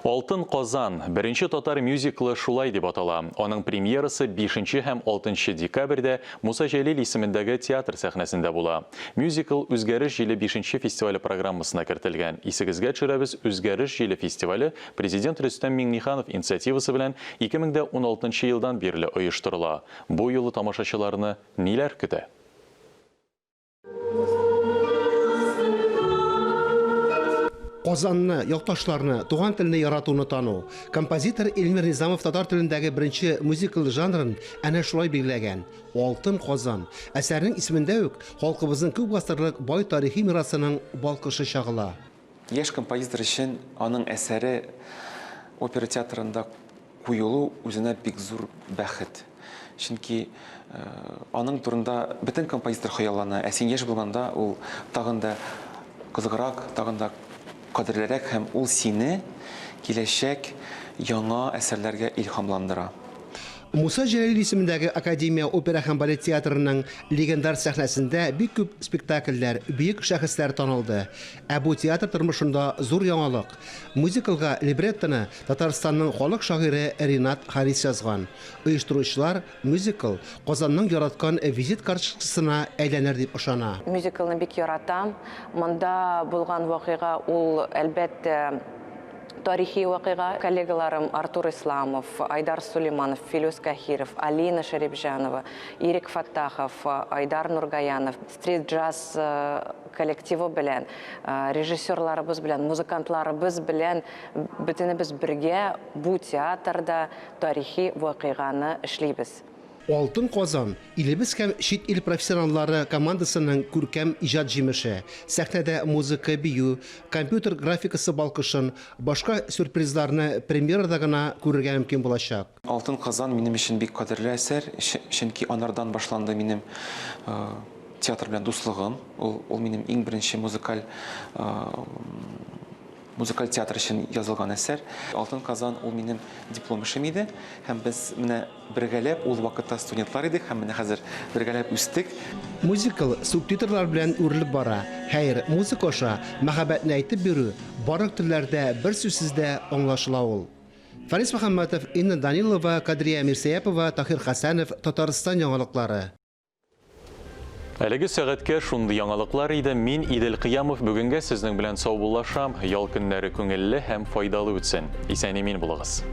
Алтын Қозан бірінші татар мюзиклы шулай деп атала. Оның премьерасы 5 һәм 6 декабрьдә Муса Жәлил исемендәге театр сәхнәсендә була. Мюзикл «Үзгәреш җиле» 5 фестивале программасына кертелгән. Исегезгә төшерәбез «Үзгәреш җиле» фестивале президент Рөстәм Миңнеханов инициативасы белән 2016 елдан бирле оештырыла. Бу юлы тамашачыларны ниләр көтә? Qozanны, якташларны, туган телне яратуны тану. Композитор Эльмир Низамов татар телендәге беренче мюзикл жанрын әнә шулай билгеләгән. Алтын Qozan. Әсәрнең исемендә үк халкыбызның күп гасырлык бай тарихи мирасының балкышы чагыла. Яшь композитор өчен аның әсәре опера театрында куелу үзенә бик зур бәхет. Чөнки аның турында бөтен композитор хыяллана. Ә син яшь булганда ул тагын да кызыграк, тагын да кадерлерәк һәм ул сине киләчәк яңа әсәрләргә илһамландыра. Муса Жәлил исемендәге Академия опера һәм балет театрының легендар сәхнәсендә бик күп спектакльләр, бөек шәхесләр танылды. Ә бу театр тормышында зур яңалык. Мюзиклга либреттоны Татарстанның халык шагыйре Ринат Харис язган. Оештыручылар мюзикл Казанның яраткан визит карточкасына әйләнер дип ышана. Мюзиклны бик яратам. Монда булган вакыйга ул әлбәттә тарихи вакыйга. Коллегаларым Артур Исламов, Айдар Сулейманов, Филюс Кахиров, Алина Шарипжанова, Ирик Фаттахов, Айдар Нургаянов, стрит-джаз коллективы белән, режиссерларыбыз белән, музыкантларыбыз белән бөтенебез бергә бу театрда тарихи вакыйганы эшлибез. Алтын Qozan илебез һәм чит ил профессионаллары командасының күркәм иҗат җимеше. Сәхнәдә музыка, бию, компьютер графикасы балкышын, башка сюрпризларны премьерада гына күрергә мөмкин булачак. Алтын Qozan минем өчен бик кадерле әсәр, чөнки анардан башланды минем театр белән дуслыгым. Ул минем иң беренче музыкаль театр өчен язылган әсәр. Алтын Qozan ул минем диплом эшем иде һәм без менә бергәләп ул вакытта студентлар идек һәм менә хәзер бергәләп үстек. Мюзикл субтитрлар белән үрелеп бара. Хәер, музыка аша мәхәббәтне әйтеп бирү барлык телләрдә бер сүзсездә аңлашыла ул. Фарис Мөхәммәтов, Инна Данилова, Кадрия Мирсәяпова, Тахир Хәсәнов, Татарстан яңалыклары. Әлеге сәгатькә шундый яңалыклар иде. Мин Идел Кыямов бүгенгә сезнең белән сау булашам. Ял көннәре күңелле һәм файдалы үтсен. Исән-имин булыгыз.